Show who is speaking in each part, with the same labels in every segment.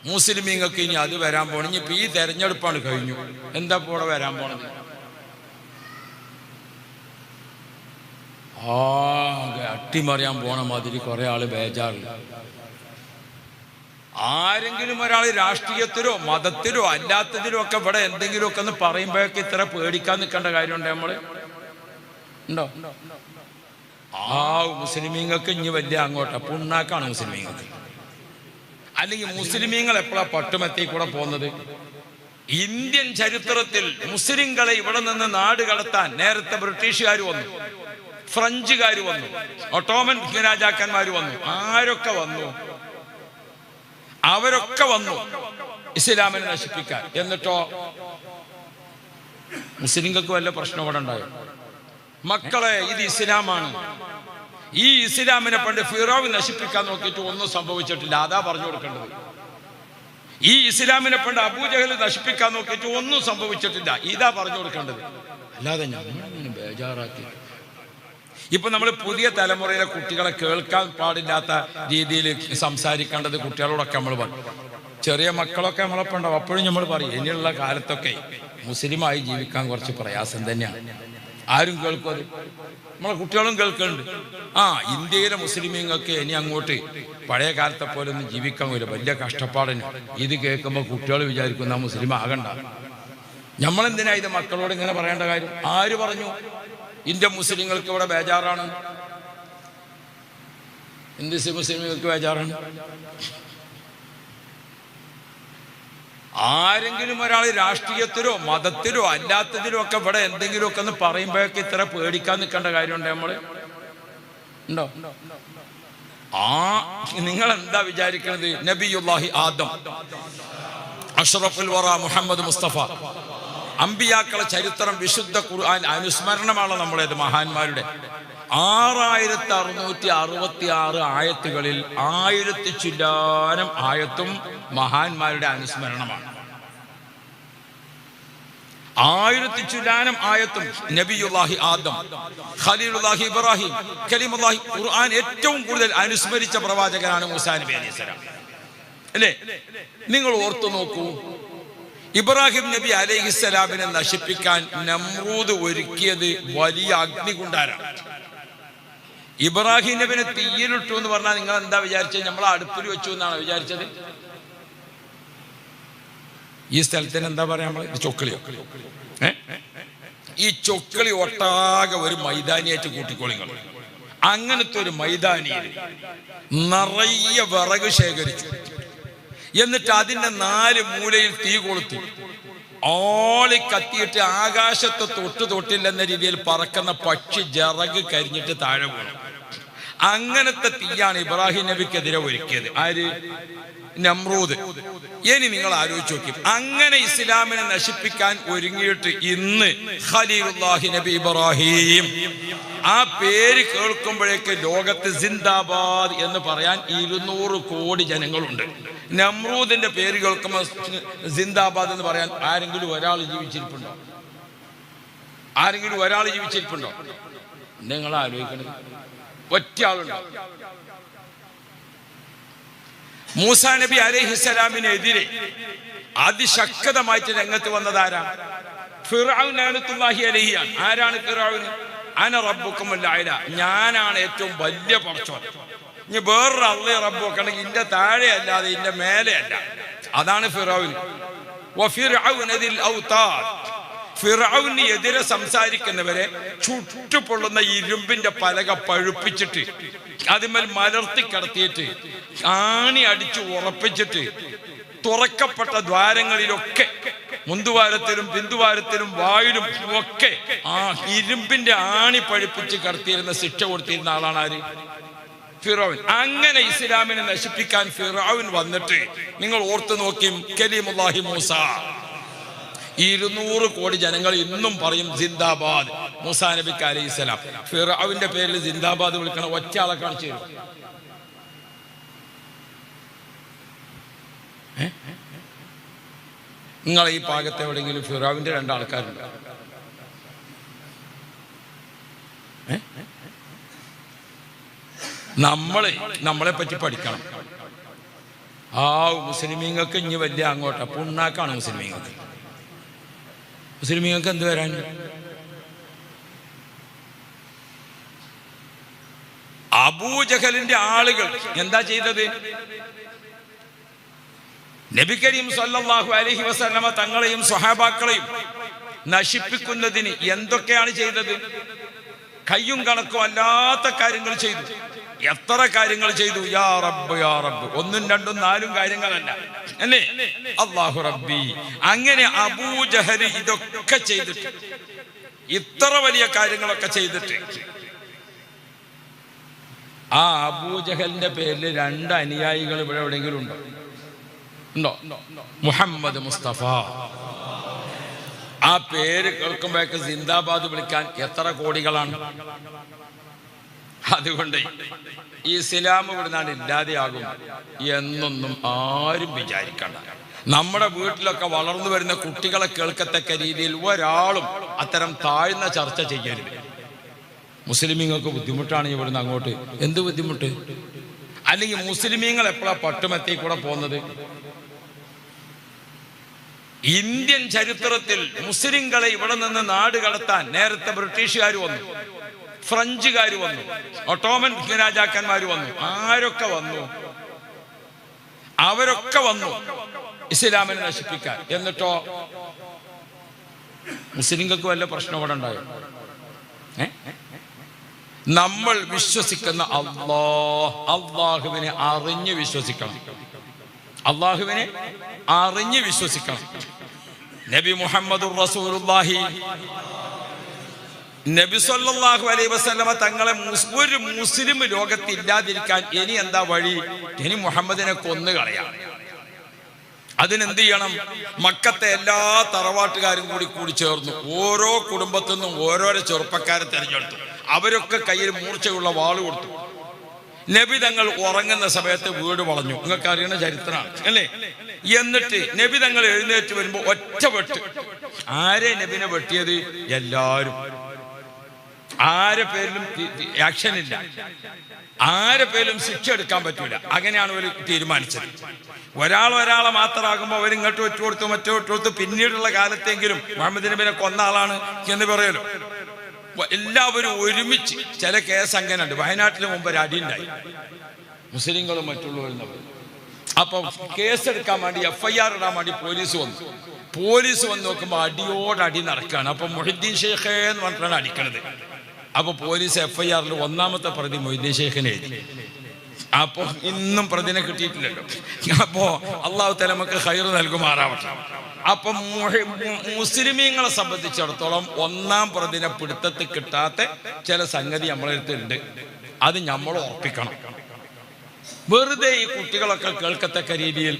Speaker 1: മുസ്ലിമീങ്ങൾക്ക് ഇനി അത് വരാൻ പോകണം. ഇനിയിപ്പോൾ ഈ തെരഞ്ഞെടുപ്പാണ് കഴിഞ്ഞു, എന്താ ഇപ്പോൾ ഇവിടെ വരാൻ പോണത്? അട്ടിമറിയാൻ പോണ മാതിരി കുറെ ആള് ബേജാറില്ല. ആരെങ്കിലും ഒരാൾ രാഷ്ട്രീയത്തിലോ മതത്തിലോ അല്ലാത്തതിലോ ഒക്കെ ഇവിടെ എന്തെങ്കിലുമൊക്കെ ഒന്ന് പറയുമ്പോഴൊക്കെ ഇത്ര പേടിക്കാൻ നിൽക്കേണ്ട കാര്യമുണ്ട് നമ്മള് ഉണ്ടോ? മുസ്ലിമീങ്ങൾക്ക് ഇനി വലിയ അങ്ങോട്ടാ പുണ്ണാക്കാണ് മുസ്ലിമീങ്ങൾക്ക്. അല്ലെങ്കിൽ മുസ്ലിമീങ്ങൾ എപ്പോഴാ പട്ടുമെത്തി കൂടെ പോകുന്നത്? ഇന്ത്യൻ ചരിത്രത്തിൽ മുസ്ലിങ്ങളെ ഇവിടെ നിന്ന് നാട് കടത്താൻ നേരത്തെ ബ്രിട്ടീഷുകാർ വന്നു, ഫ്രഞ്ചുകാർ വന്നു, ഒട്ടോമൻ രാജാക്കന്മാർ വന്നു. ആരൊക്കെ വന്നു? അവരൊക്കെ വന്നു ഇസ്ലാമിനെ നശിപ്പിക്കാൻ. എന്നിട്ടോ മുസ്ലിങ്ങൾക്ക് വല്ല പ്രശ്നം ഇവിടെ ഉണ്ടായോ? മക്കളെ, ഇത് ഇസ്ലാമാണ്. ഈ ഇസ്ലാമിനെ പണ്ട് ഫിറഔൻ നശിപ്പിക്കാൻ നോക്കിയിട്ട് ഒന്നും സംഭവിച്ചിട്ടില്ല. അതാ പറഞ്ഞു കൊടുക്കേണ്ടത്. ഈ ഇസ്ലാമിനെ പണ്ട് അബൂജഹൽ നശിപ്പിക്കാൻ നോക്കിയിട്ട് ഒന്നും സംഭവിച്ചിട്ടില്ല. ഇതാ പറഞ്ഞു കൊടുക്കേണ്ടത്. അല്ലാതെ ഞങ്ങളിങ്ങനെ ബേജാറാക്കി. ഇപ്പൊ നമ്മൾ പുതിയ തലമുറയിലെ കുട്ടികളെ കേൾക്കാൻ പാടില്ലാത്ത രീതിയിൽ സംസാരിക്കേണ്ടത് കുട്ടികളോടൊക്കെ നമ്മൾ പറയും. ചെറിയ മക്കളൊക്കെ നമ്മളൊപ്പം ഉണ്ടാവും. അപ്പോഴും നമ്മൾ പറയും, ഇനിയുള്ള കാലത്തൊക്കെ മുസ്ലിമായി ജീവിക്കാൻ കുറച്ച് പ്രയാസം തന്നെയാണ്. ആരും കേൾക്കും അത്. നമ്മളെ കുട്ടികളും കേൾക്കുന്നുണ്ട്. ഇന്ത്യയിലെ മുസ്ലിമീങ്ങൾക്ക് ഇനി അങ്ങോട്ട് പഴയ കാലത്തെ പോലെ ഒന്നും ജീവിക്കാൻ വരും, വലിയ കഷ്ടപ്പാടിന്. ഇത് കേൾക്കുമ്പോൾ കുട്ടികൾ വിചാരിക്കുന്ന മുസ്ലിം ആകണ്ട. നമ്മളെന്തിനാ ഇത് മക്കളോട് ഇങ്ങനെ പറയേണ്ട കാര്യം? ആര് പറഞ്ഞു ഇന്ത്യൻ മുസ്ലിങ്ങൾക്ക് ഇവിടെ ബേജാറാണ്? ഇന്ത്യൻ മുസ്ലിങ്ങൾക്ക് ബേജാറാണ്? ആരെങ്കിലും ഒരാൾ രാഷ്ട്രീയത്തിലോ മതത്തിലോ അല്ലാത്തതിലോ ഒക്കെ ഇവിടെ എന്തെങ്കിലുമൊക്കെ ഒന്ന് പറയുമ്പോഴൊക്കെ ഇത്ര പേടിക്കാൻ നിൽക്കേണ്ട കാര്യമുണ്ട് നമ്മള് ഉണ്ടോ? നിങ്ങൾ എന്താ വിചാരിക്കുന്നത്? നബിയുല്ലാഹി ആദം, അഷ്റഫുൽ വറ മുഹമ്മദ് മുസ്തഫ, അമ്പിയാക്കളെ ചരിത്രം വിശുദ്ധ ഖുർആൻ അനുസ്മരണമാണ് നമ്മളേത് മഹാന്മാരുടെ. 6666 ആയത്തുകളിൽ 1000 ചില്ലാനം ആയത്തും മഹാന്മാരുടെ അനുസ്മരണമാണ്. 1000 ചില്ലാനം ആയത്തും നബിയുല്ലാഹി ആദം, ഖലീലുല്ലാഹി ഇബ്രാഹിം, കലീമുല്ലാഹി. ഖുർആൻ ഏറ്റവും കൂടുതൽ അനുസ്മരിച്ച പ്രവാചകനാണ് മൂസാ നബി അലൈഹിസ്സലാം, അല്ലേ? നിങ്ങൾ ഓർത്തു നോക്കൂ, ഇബ്രാഹിം നബി അലൈഹിസ്സലാമിനെ നശിപ്പിക്കാൻ നമ്രൂദ് ഒരുക്കിയത് വലിയ അഗ്നികുണ്ടാരാണ്. ഇബ്രാഹിം നബിനെ തീയിലിട്ടു എന്ന് പറഞ്ഞാൽ നിങ്ങൾ എന്താ വിചാരിച്ചത്? നമ്മൾ അടുപ്പിൽ വെച്ചു എന്നാണ് വിചാരിച്ചത്? ഈ സ്ഥലത്തിന് എന്താ പറയാ നമ്മള്? ചൊക്കളിയോ? ഈ ചൊക്കളി ഒട്ടാകെ ഒരു മൈതാനിയായിട്ട് കൂട്ടിക്കോളിങ്ങൾ. അങ്ങനത്തെ ഒരു മൈതാനിയിൽ നിറയെ വിറക് ശേഖരിച്ചു. എന്നിട്ട് അതിന്റെ 4 മൂലയിൽ തീ കൊളുത്തി. ഓളി കത്തിയിട്ട് ആകാശത്ത് തൊട്ടില്ലെന്ന രീതിയിൽ പറക്കുന്ന പക്ഷി ജറക് കരിഞ്ഞിട്ട് താഴെ വീണു. അങ്ങനത്തെ തീയാണ് ഇബ്രാഹിം നബിക്കെതിരെ ഒരുക്കിയത്. ആര്? നമ്രൂദ്. ഇനി നിങ്ങൾ ആലോചിച്ച് നോക്കി, അങ്ങനെ ഇസ്ലാമിനെ നശിപ്പിക്കാൻ ഒരുങ്ങിയിട്ട് ഇന്ന് ഖലീലുല്ലാഹി നബി ഇബ്രാഹിം, ആ പേര് കേൾക്കുമ്പോഴേക്ക് ലോകത്ത് സിന്ദാബാദ് എന്ന് പറയാൻ 200 കോടി ജനങ്ങളുണ്ട്. നമ്രൂദിന്റെ പേര് കേൾക്കുമ്പോൾ സിന്ദാബാദ് എന്ന് പറയാൻ ആരെങ്കിലും ഒരാൾ ജീവിച്ചിരിപ്പുണ്ടോ? ആരെങ്കിലും ഒരാൾ ജീവിച്ചിരിപ്പുണ്ടോ? നിങ്ങൾ ആലോചിക്കണത്. ഒറ്റ ആളുണ്ടോ? മൂസാ നബി അലൈഹിസ്സലാമിനെതിരെ അതിശക്തമായിട്ട് രംഗത്ത് വന്നതാരാ? ഫിർഔൻ ലഅനത്തുല്ലാഹി അലൈഹിയാണ്. ആരാണ് ഫിർഔൻ? അന റബ്ബുക്കുമുൽ അഅല, ഞാനാണ് ഏറ്റവും വലിയ പടച്ചോൻ. ഇനി വേറൊരു അള്ളയെ റബ്ബ് വെക്കണമെങ്കിൽ ഇന്റെ താഴെ അല്ലാതെ ഇന്റെ മേലെ അല്ല. അതാണ് ഫിർഔൻ. വഫിർഔനദിൽ ഔതാദ്, ഫിർഔന് എതിരെ സംസാരിക്കുന്നവരെ ചുട്ടുപൊള്ളുന്ന ഇരുമ്പിന്റെ പലക പഴുപ്പിച്ചിട്ട് അതിന്മേൽ മലർത്തി കിടത്തിയിട്ട് ആണി അടിച്ചു ഉറപ്പിച്ചിട്ട് തുറക്കപ്പെട്ട ദ്വാരങ്ങളിലൊക്കെ, മുന്തുവാരത്തിലും ബിന്ദുവാരത്തിലും വായിലും ഒക്കെ ആ ഇരുമ്പിന്റെ ആണി പഴുപ്പിച്ച് കടത്തിയിരുന്ന, ശിക്ഷ കൊടുത്തിരുന്ന ആളാണ് ആര്? ഫിറഔൻ. അങ്ങനെ ഇസ്ലാമിനെ നശിപ്പിക്കാൻ ഫിറഔൻ വന്നിട്ട് നിങ്ങൾ ഓർത്തു നോക്കി, കലീമുല്ലാഹി മൂസ, 200 കോടി ജനങ്ങൾ ഇന്നും പറയും സിന്ദാബാദ് മൂസാ നബിക്ക് അലൈഹിസ്സലാം. ഫിറഔന്റെ പേരിൽ സിന്ദാബാദ് വിളിക്കണ ഒറ്റ ആളെ കാണിച്ചു തരും. നിങ്ങൾ ഈ ഭാഗത്ത് എവിടെയെങ്കിലും ഫിറഔന്റെ 2 ആൾക്കാരുണ്ട്? നമ്മളെ പറ്റി പഠിക്കണം. ആ മുസ്ലിമീങ്ങൾക്ക് ഇനി വലിയ അങ്ങോട്ടാ പുണ്ണാക്കാണ് മുസ്ലിമീങ്ങൾക്ക്. മുസ്ലിമീങ്ങൾക്ക് എന്ത് വരാൻ? അബൂജഹലിന്റെ ആളുകൾ എന്താ ചെയ്തത്? നബി കരീം സല്ലല്ലാഹു അലൈഹി വസല്ലമ തങ്ങളെയും സ്വഹാബാക്കളെയും നശിപ്പിക്കുന്നതിന് എന്തൊക്കെയാണ് ചെയ്തത്? കയ്യും കണക്കും അല്ലാത്ത കാര്യങ്ങൾ ചെയ്തു. എത്ര കാര്യങ്ങൾ ചെയ്തു? യാ റബ്ബ് യാ റബ്ബ്. ഒന്നും രണ്ടും നാലും കാര്യങ്ങളല്ല അല്ലേ? അല്ലാഹു റബ്ബി. അങ്ങനെ അബൂജഹൽ ഇതൊക്കെ ചെയ്തിട്ട്, ഇത്ര വലിയ കാര്യങ്ങളൊക്കെ ചെയ്തിട്ട്, ആ അബൂജഹലിന്റെ പേരിൽ 2 അനുയായികൾ ഇവിടെ എവിടെയെങ്കിലും ഉണ്ടോ? മുഹമ്മദ് മുസ്തഫ. ആ പേര് കേൾക്കുമ്പോഴേക്ക് സിന്ദാബാദ് വിളിക്കാൻ എത്ര കോടികളാണ്. അതുകൊണ്ട് ഈ ഇസ്ലാം ഇവിടുന്നാണ് ഇല്ലാതെയാകും എന്നൊന്നും ആരും വിചാരിക്കണ്ട. നമ്മുടെ വീട്ടിലൊക്കെ വളർന്നു വരുന്ന കുട്ടികളെ കേൾക്കത്തക്ക രീതിയിൽ ഒരാളും അത്തരം താഴ്ന്ന ചർച്ച ചെയ്യരുത്. മുസ്ലിമീങ്ങൾക്ക് ബുദ്ധിമുട്ടാണ് ഇവിടുന്ന് അങ്ങോട്ട്. എന്ത് ബുദ്ധിമുട്ട്? അല്ലെങ്കിൽ മുസ്ലിമീങ്ങൾ എപ്പോഴാണ് പട്ടുമെത്തി കൂടെ പോകുന്നത്? ഇന്ത്യൻ ചരിത്രത്തിൽ മുസ്ലിങ്ങളെ ഇവിടെ നിന്ന് നാട് കടത്താൻ നേരത്തെ ബ്രിട്ടീഷുകാർ വന്നു, ഫ്രഞ്ചുകാർ വന്നു, ഒട്ടോമൻ രാജാക്കന്മാർ വന്നു. ആരൊക്കെ വന്നു? അവരൊക്കെ വന്നു ഇസ്ലാമിനെ നശിപ്പിക്കാൻ. എന്നിട്ടോ മുസ്ലിങ്ങൾക്ക് വല്ല പ്രശ്നം ഇവിടെ ഉണ്ടായോ? നമ്മൾ വിശ്വസിക്കുന്ന അള്ളാഹുവിനെ അറിഞ്ഞ് വിശ്വസിക്കണം. അള്ളാഹുവിനെ അറിഞ്ഞ് വിശ്വസിക്കണം. നബി മുഹമ്മദുർ റസൂലുള്ളാഹി നബി സല്ലല്ലാഹു അലൈഹി വസല്ലമ തങ്ങളെ ഒരു മുസ്ലിം ലോകത്ത് ഇല്ലാതിരിക്കാൻ ഇനി എന്താ വഴി? ഇനി മുഹമ്മദിനെ കൊന്നു കളയാം. അതിനെന്ത് ചെയ്യണം? മക്കത്തെ എല്ലാ തറവാട്ടുകാരും കൂടി ചേർന്നു. ഓരോ കുടുംബത്തിൽ നിന്നും ഓരോരോ ചെറുപ്പക്കാരെ തെരഞ്ഞെടുത്തു. അവരൊക്കെ കയ്യിൽ മൂർച്ചയുള്ള വാള് കൊടുത്തു. നബി തങ്ങൾ ഉറങ്ങുന്ന സമയത്ത് വീട് വളഞ്ഞു. നിങ്ങൾക്ക് അറിയുന്ന ചരിത്രമാണ് അല്ലേ? എന്നിട്ട് നബി തങ്ങൾ എഴുന്നേറ്റ് വരുമ്പോ ഒറ്റ വെട്ട്. ആരെ നബിനെ വെട്ടിയത്? എല്ലാരും. ആരെ പേരിലും ആക്ഷൻ ഇല്ല, ആരെ പേരിലും ശിക്ഷ എടുക്കാൻ പറ്റൂല. അങ്ങനെയാണ് അവർ തീരുമാനിച്ചത്. ഒരാളെ മാത്രമാകുമ്പോൾ അവരിങ്ങോട്ട് ഒറ്റുകൊടുത്തു, മറ്റോ ഒറ്റുകൊടുത്തു. പിന്നീടുള്ള കാലത്തെങ്കിലും മുഹമ്മദ് നബിനെ കൊന്ന ആളാണ് എന്ന് പറയലോ. എല്ലാവരും ഒരുമിച്ച്. ചില കേസ് അങ്ങനെ ഉണ്ട്. വയനാട്ടിന് മുമ്പ് ഒരു അടിയുണ്ടായി, മുസ്ലിങ്ങളും മറ്റുള്ളവരും തമ്മിൽ. അപ്പൊ കേസെടുക്കാൻ വേണ്ടി FIR ഇടാൻ വേണ്ടി പോലീസ് വന്ന് നോക്കുമ്പോൾ അടിയോടടി നടക്കുകയാണ്. അപ്പൊ മൊഹീദ്ദീൻ ഷെയ്ഖ് എന്ന് പറഞ്ഞിട്ടാണ് അടിക്കണത്. അപ്പൊ പോലീസ് FIR-ൽ 1-ാമത്തെ പ്രതി മൊഹീദ്ദീൻ ഷെയ്ഖിനെ എഴുതി. അപ്പൊ ഇന്നും പ്രതിനെ കിട്ടിയിട്ടില്ലല്ലോ. അപ്പോ അള്ളാഹു തആല നമുക്ക് ഖൈർ നൽകുമാറാവട്ടെ. അപ്പൊ മുസ്ലിമീങ്ങളെ സംബന്ധിച്ചിടത്തോളം 1-ാം പ്രതിനെ പിടുത്തത്തിൽ കിട്ടാത്ത ചില സംഗതി നമ്മളെ അടുത്തുണ്ട്. അത് നമ്മൾ ഉറപ്പിക്കണം. വെറുതെ ഈ കുട്ടികളൊക്കെ കേൾക്കത്തക്ക രീതിയിൽ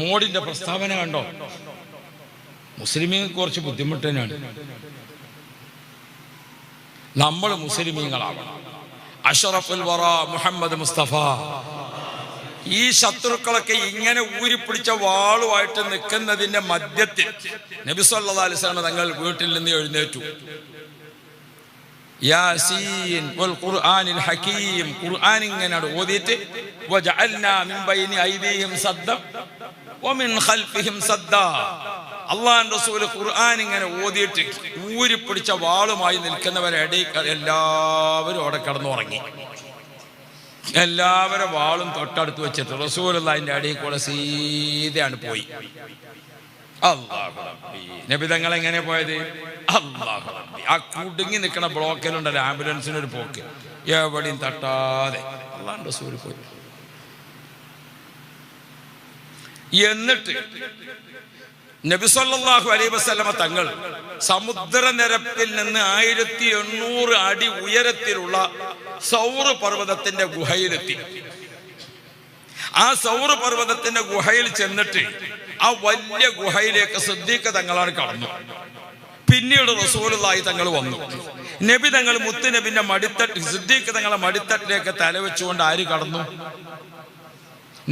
Speaker 1: മോഡിന്റെ പ്രസ്താവന കണ്ടോ? മുസ്ലിമീങ്ങൾക്ക് കുറച്ച് ബുദ്ധിമുട്ട് തന്നെയാണ്. നമ്മൾ മുസ്ലിമീങ്ങളാവണം. അഷ്റഫുൽ വറ മുഹമ്മദ് മുസ്തഫ. ഈ ശത്രുക്കളൊക്കെ ഇങ്ങനെ ഊരിപ്പിടിച്ച വാളുമായിട്ട് നിൽക്കുന്നതിന്റെ മധ്യത്തിൽ നബി സല്ലല്ലാഹു അലൈഹി വസല്ലം തങ്ങൾ വീട്ടിൽ നിന്ന് എഴുന്നേറ്റു. യാസീൻ വൽ ഖുർആനിൽ ഹകീം. ഖുർആൻ ഇങ്ങനെ ഓതിയിട്ട് വജഅൽനാ മിൻ ബൈനി ഐദിഹിം സദ്ദ വമിൻ ഖൽഫിഹിം സദ്ദ. അല്ലാഹുവിന്റെ റസൂൽ ഖുർആൻ ഇങ്ങനെ ഓതിയിട്ട് ഊരിപ്പിടിച്ച വാളുമായി നിൽക്കുന്നവരെ എല്ലാവരും അവിടെ കിടന്നുറങ്ങി. എല്ലാവരും വാളും തൊട്ടടുത്ത് വെച്ചിട്ട് റസൂലുള്ളാഹിന്റെ അടിയിൽ കൂടെ സീതയാണ് പോയി. അല്ലാഹു റബ്ബി. നബി തങ്ങൾ എങ്ങനെ പോയത്? അല്ലാഹു റബ്ബി. ആ കുടുങ്ങി നിൽക്കുന്ന ബ്ലോക്കിലുണ്ടല്ലോ ആംബുലൻസിനൊരു പോക്ക്, എവിടെയും തട്ടാതെ അല്ലാഹുവിന്റെ റസൂൽ പോയി. എന്നിട്ട് നബി സല്ലല്ലാഹു അലൈഹി വസല്ലമ തങ്ങൾ സമുദ്രനിരപ്പിൽ നിന്ന് 1800 അടി ഉയരത്തിലുള്ള സൗർ പർവ്വതത്തിന്റെ ഗുഹയിലെത്തി. ആ സൗർ പർവ്വതത്തിന്റെ ഗുഹയിൽ ചെന്നിട്ട് ആ വലിയ ഗുഹയിലേക്ക് സിദ്ദീഖ് തങ്ങളാണ് കടന്നു. പിന്നീട് റസൂലുള്ളാഹി തങ്ങൾ വന്നു. നബി തങ്ങൾ മുത്തുനബിന്റെ മടിത്തട്ട്, സിദ്ദീഖ് തങ്ങളെ മടിത്തട്ടിലേക്ക് തലവെച്ചുകൊണ്ട് ആര് കടന്നു?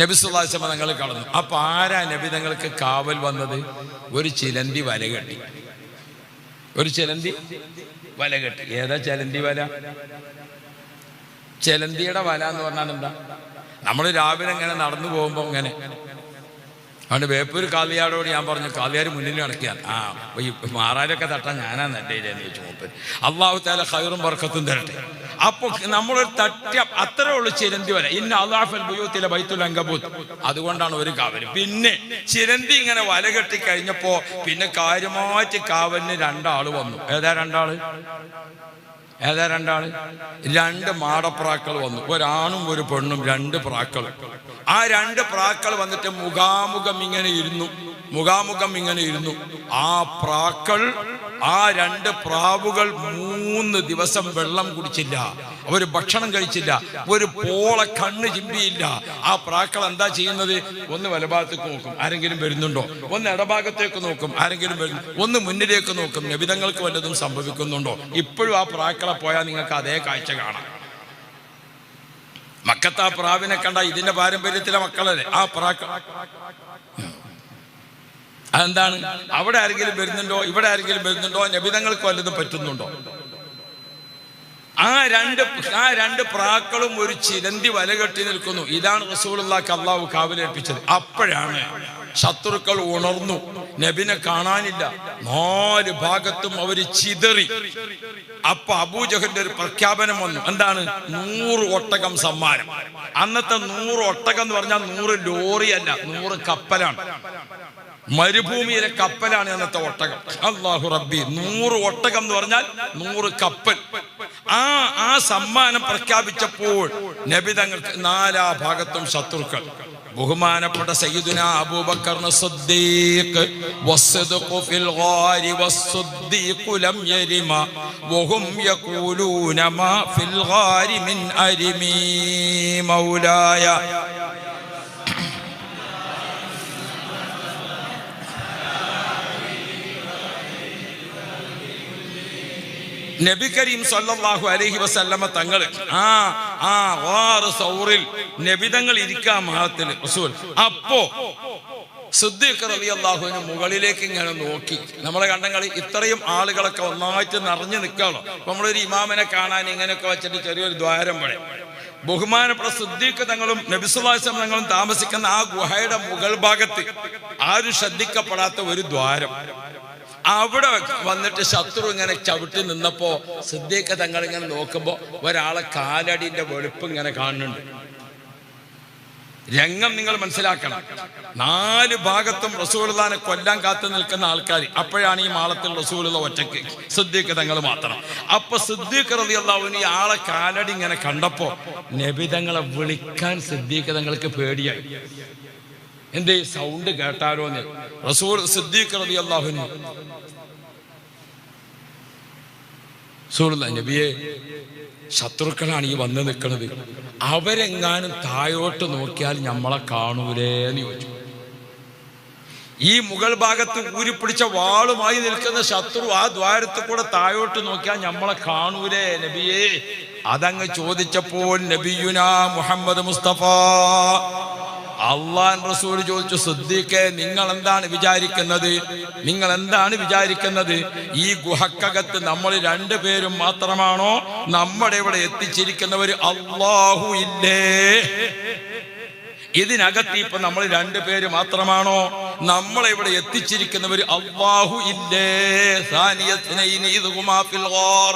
Speaker 1: നബി സല്ലല്ലാഹു അലൈഹി വസല്ലം തങ്ങൾ കടന്നു. അപ്പൊ ആരാ നബി തങ്ങൾക്ക് കാവൽ വന്നത്? ഒരു ചിലന്തി വല കെട്ടി. ഒരു ചിലന്തി വല കെട്ടി. ഏതാ ചിലന്തി വല? ചിലന്തിയുടെ വല എന്ന് പറഞ്ഞാൽ എന്താ? നമ്മൾ രാവിലെ ഇങ്ങനെ നടന്നു പോകുമ്പോൾ ഇങ്ങനെ അതുകൊണ്ട് വേപ്പൂർ കാളിയാടോട് ഞാൻ പറഞ്ഞു, കാളിയാർ മുന്നിൽ നടക്കുകയാണ്. ഈ മാറാലൊക്കെ തട്ടാൻ ഞാനാ നല്ലയില്ലേ എന്ന് ചോദിച്ചു മൂപ്പര്. അള്ളാഹു തആല ഖൈറും ബർക്കത്തും തരട്ടെ. അപ്പൊ നമ്മളൊരു തട്ടിയ അത്രേ ഉള്ളൂ ചിരന്തി വരെ. ഇന്ന അല്ലാഹുൽ ബുയൂത്തിലെ ബൈത്തുൽ അങ്കബൂത്ത്, അതുകൊണ്ടാണ് ഒരു കാവല്. പിന്നെ ചിരന്തി ഇങ്ങനെ വല കെട്ടി കഴിഞ്ഞപ്പോ പിന്നെ കാര്യമായിട്ട് കാവലിന് രണ്ടാള് വന്നു. ഏതാ രണ്ടാള്? രണ്ട് മാടപ്രാക്കൾ വന്നു, ഒരാണും ഒരു പെണ്ണും, രണ്ട് പ്രാക്കൾ. ആ രണ്ട് പ്രാക്കൾ വന്നിട്ട് മുഖാമുഖം ഇങ്ങനെ ഇരുന്നു. ആ പ്രാക്കൾ, ആ രണ്ട് പ്രാവുകൾ 3 ദിവസം വെള്ളം കുടിച്ചില്ല, അവര് ഭക്ഷണം കഴിച്ചില്ല, ഒരു പോള കണ്ണ് ചിമ്പിയില്ല. ആ പ്രാക്കൾ എന്താ ചെയ്യുന്നത്? ഒന്ന് വലഭാഗത്തേക്ക് നോക്കും, ആരെങ്കിലും വരുന്നുണ്ടോ? ഒന്ന് ഇടഭാഗത്തേക്ക് നോക്കും, ആരെങ്കിലും വരുന്നു? ഒന്ന് മുന്നിലേക്ക് നോക്കും, നബിതങ്ങൾക്ക് വല്ലതും സംഭവിക്കുന്നുണ്ടോ? ഇപ്പോഴും ആ പ്രാക്കളെ പോയാൽ നിങ്ങൾക്ക് അതേ കാഴ്ച കാണാം. മക്കത്ത് ആ പ്രാവിനെ കണ്ട ഇതിന്റെ പാരമ്പര്യത്തിലെ മക്കളല്ലേ ആ പ്രാക്കൾ. അതെന്താണ്? അവിടെ ആരെങ്കിലും വരുന്നുണ്ടോ, ഇവിടെ ആരെങ്കിലും വരുന്നുണ്ടോ, നബിതങ്ങൾക്ക് വല്ലതും പറ്റുന്നുണ്ടോ? ആ രണ്ട് പ്രാക്കളും ഒരു ചിരന്തി വല കെട്ടി നിൽക്കുന്നു. ഇതാണ് റസൂലുള്ളാഹിക്ക് അല്ലാഹു കാവലേൽപ്പിച്ചത്. അപ്പോഴാണ് ശത്രുക്കൾ ഉണർന്നു, നബിനെ കാണാനില്ല, 4 ഭാഗത്തും അവര് ചിതറി. അപ്പൊ അബൂജഹലിന്റെ ഒരു പ്രഖ്യാപനം വന്നു. എന്താണ്? 100 ഒട്ടകം സമ്മാനം. അന്നത്തെ 100 ഒട്ടകം എന്ന് പറഞ്ഞാൽ 100 ലോറിയല്ല, 100 കപ്പലാണ്. മരുഭൂമിയിലെ കപ്പലാണ് അന്നത്തെ ഒട്ടകം. അല്ലാഹു റബ്ബി, 100 ഒട്ടകം എന്ന് പറഞ്ഞാൽ 100 കപ്പൽ. ആ സമ്മാനം പ്രഖ്യാപിച്ചപ്പോൾ നബിതങ്ങൾക്ക് 4 ഭാഗത്തും ശത്രുക്കൾ. ബഹുമാനപ്പെട്ട സയ്യിദുനാ അബൂബക്കർ സിദ്ദീഖ് വസ്സദഖു ഫിൽ ഗാരി വസ്സദ്ദീഖു ലം യരിമ വഹും യഖൂലൂന മാ ഫിൽ ഗാരി മിൻ അരിമി മൗലായ. നബി കരീം സല്ലല്ലാഹു അലൈഹി വസല്ലമ തങ്ങൾ ഗാർ സൗറിൽ നബിതങ്ങൾ ഇരിക്കാൻ മഹത്തിൽ റസൂൽ. അപ്പോ സിദ്ദീഖ് റളിയല്ലാഹു അൻഹു മുകളിലേക്ക് ഇങ്ങനെ നോക്കി. നമ്മളെ കണ്ടങ്ങളി ഇത്രയും ആളുകളൊക്കെ ഒന്നായിട്ട് നിറഞ്ഞു നിൽക്കാണോ. നമ്മളൊരു ഇമാമിനെ കാണാൻ ഇങ്ങനെയൊക്കെ വെച്ചിട്ട് ചെറിയൊരു ദ്വാരം പണി. ബഹുമാനപ്പെട്ട സിദ്ദീഖ് തങ്ങളും നബി സല്ലല്ലാഹു അലൈഹി വസല്ലം തങ്ങളും താമസിക്കുന്ന ആ ഗുഹയുടെ മുകൾ ഭാഗത്ത് ആരും ശ്രദ്ധിക്കപ്പെടാത്ത ഒരു ദ്വാരം. അവിടെ വന്നിട്ട് ശത്രു ഇങ്ങനെ ചവിട്ടി നിന്നപ്പോ സിദ്ദീഖ് തങ്ങൾ ഇങ്ങനെ നോക്കുമ്പോ ഒരാളെ കാലടിന്റെ വെളുപ്പ് ഇങ്ങനെ കാണുന്നുണ്ട്. രംഗം നിങ്ങൾ മനസ്സിലാക്കണം. 4 ഭാഗത്തും റസൂലുള്ളാഹിനെ കൊല്ലാൻ കാത്തു നിൽക്കുന്ന ആൾക്കാർ. അപ്പോഴാണ് ഈ മാളത്തിൽ റസൂലുള്ള ഒറ്റയ്ക്ക്, സിദ്ദീഖ് തങ്ങൾ മാത്രം. അപ്പൊ സിദ്ദീഖ് റളിയല്ലാഹു അൻഹു ഈ ആളെ കാലടി ഇങ്ങനെ കണ്ടപ്പോ നബി തങ്ങളെ വിളിക്കാൻ സിദ്ദീഖ് തങ്ങൾക്ക് പേടിയായി. എന്തേ സൗണ്ട് കേട്ടാലോന്ന് റസൂൽ സിദ്ദീഖ് റളിയല്ലാഹു അൻഹു നബിയെ, ശത്രുക്കളാണ് ഈ വന്ന് നിൽക്കുന്നത്, അവരെങ്ങാനും താഴോട്ട് നോക്കിയാൽ നമ്മളെ കാണൂലേന്ന് ചോദിച്ചു. ഈ മുകൾ ഭാഗത്ത് ഊരിപ്പിടിച്ച വാളുമായി നിൽക്കുന്ന ശത്രു ആ ദ്വാരത്തിൽ കൂടെ താഴോട്ട് നോക്കിയാൽ നമ്മളെ കാണൂലേ നബിയെ? അതങ്ങ് ചോദിച്ചപ്പോൾ നബിയുനാ മുഹമ്മദ് മുസ്തഫ അള്ളാൻ റസൂൽ ചോദിച്ചു, സിദ്ദീഖേ നിങ്ങൾ എന്താണ് വിചാരിക്കുന്നത്? ഈ ഗുഹക്കകത്ത് നമ്മൾ 2 പേരും മാത്രമാണോ? നമ്മുടെ ഇവിടെ എത്തിച്ചിരിക്കുന്നവർ അല്ലാഹു ഇല്ലേ? ഇതിനകത്ത് ഇപ്പൊ നമ്മൾ 2 പേര് മാത്രമാണോ? നമ്മളെ ഇവിടെ എത്തിച്ചിരിക്കുന്നവർ അല്ലാഹു ഇല്ലേ? സാനിയത്നൈനി ഇദ്ഹുമാ ഫിൽ ഗാർ,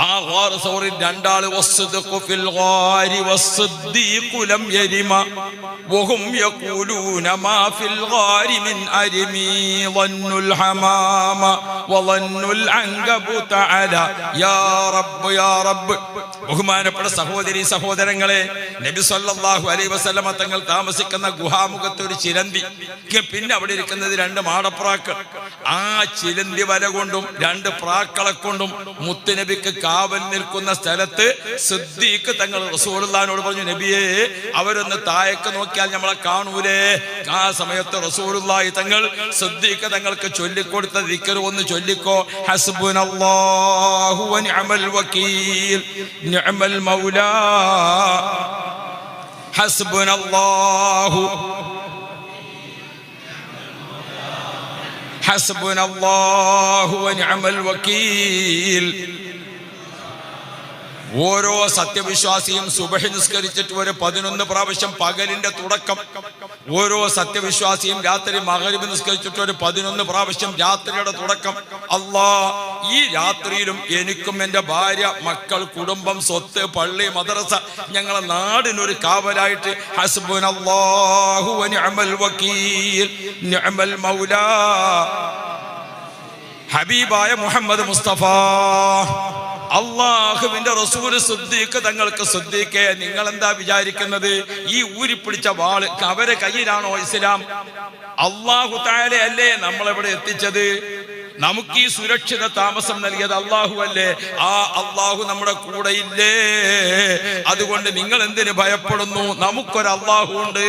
Speaker 1: ആ ഗാർ സൗറിൽ 2 ആള്. വസ്സദഖു ഫിൽ ഗാരി വസ്സദ്ദീഖു ലം യരിമ വഹും യഖൂലൂന മാ ഫിൽ ഗാരി മിൻ അരിമി വന്നുൽ ഹമാമ വവന്നുൽ അൻകബൂത അല യാ റബ്ബ്. ബഹുമാനപ്പെട്ട സഹോദരങ്ങളെ, നബി സല്ലല്ലാഹു അലൈഹി വസല്ലമ തങ്ങൾ താമസിക്കുന്ന ഗുഹാമുഖത്ത് ഒരു ചിലന്തി, പിന്നെ അവിടെ ഇരിക്കുന്നത് 2 മാടപ്രാക്കൾ. ആ ചിലന്തി വല കൊണ്ടും 2 പ്രാക്കളെ കൊണ്ടും മുത്തുനബിക്ക് കാവൽ നിൽക്കുന്ന സ്ഥലത്ത് സിദ്ദീഖ് തങ്ങൾ റസൂലുള്ളാഹിനോട് പറഞ്ഞു, നബിയെ അവരൊന്ന് താഴേക്ക് നോക്കിയാൽ നമ്മളെ കാണൂലേ? ആ സമയത്ത് റസൂലുള്ളാഹി തങ്ങൾ സിദ്ദീഖ് തങ്ങൾക്ക് ചൊല്ലിക്കൊടുത്ത ദിക്ർ ഒന്ന് ചൊല്ലിക്കോ. ഹസ്ബുനല്ലാഹു വനിഅമൽ വകീൽ നിഅമൽ മൗലാ ഹസ്ബുനല്ലാഹു വനിഅമൽ വകീൽ ഓരോ സത്യവിശ്വാസിയും സുബഹി നിസ്കരിച്ചിട്ട് ഒരു 11 പ്രാവശ്യം പകലിന്റെ തുടക്കം, ഓരോ സത്യവിശ്വാസിയും രാത്രി മഗ്‌രിബ് നിസ്കരിച്ചിട്ട് ഒരു 11 പ്രാവശ്യം രാത്രിയുടെ തുടക്കം. അല്ലാ, ഈ രാത്രിയിലും എനിക്കും എൻ്റെ ഭാര്യ, മക്കൾ, കുടുംബം, സ്വത്ത്, പള്ളി, മദ്രസ, ഞങ്ങളെ നാടിനൊരു കാവലായിട്ട് ഹസ്ബുനല്ലാഹു വ നിഅമൽ വകീൽ, നിഅമൽ മൗലാ, ഹബീബായ മുഹമ്മദ് മുസ്തഫ അള്ളാഹുവിന്റെ റസൂൽ സിദ്ദീഖ് തങ്ങൾക്ക്, സിദ്ദീഖേ, നിങ്ങൾ എന്താ വിചാരിക്കുന്നത്? ഈ ഊരിപ്പിടിച്ച വാള് അവരെ കയ്യിലാണോ ഇസ്ലാം? അല്ലാഹു തആല അല്ലേ നമ്മളെവിടെ എത്തിച്ചത്? നമുക്ക് ഈ സുരക്ഷിത താമസം നൽകിയത് അല്ലാഹു അല്ലേ? ആ അല്ലാഹു നമ്മുടെ കൂടെ ഇല്ലേ? അതുകൊണ്ട് നിങ്ങൾ എന്തിനു ഭയപ്പെടുന്നു? നമുക്കൊരു അല്ലാഹു ഉണ്ട്.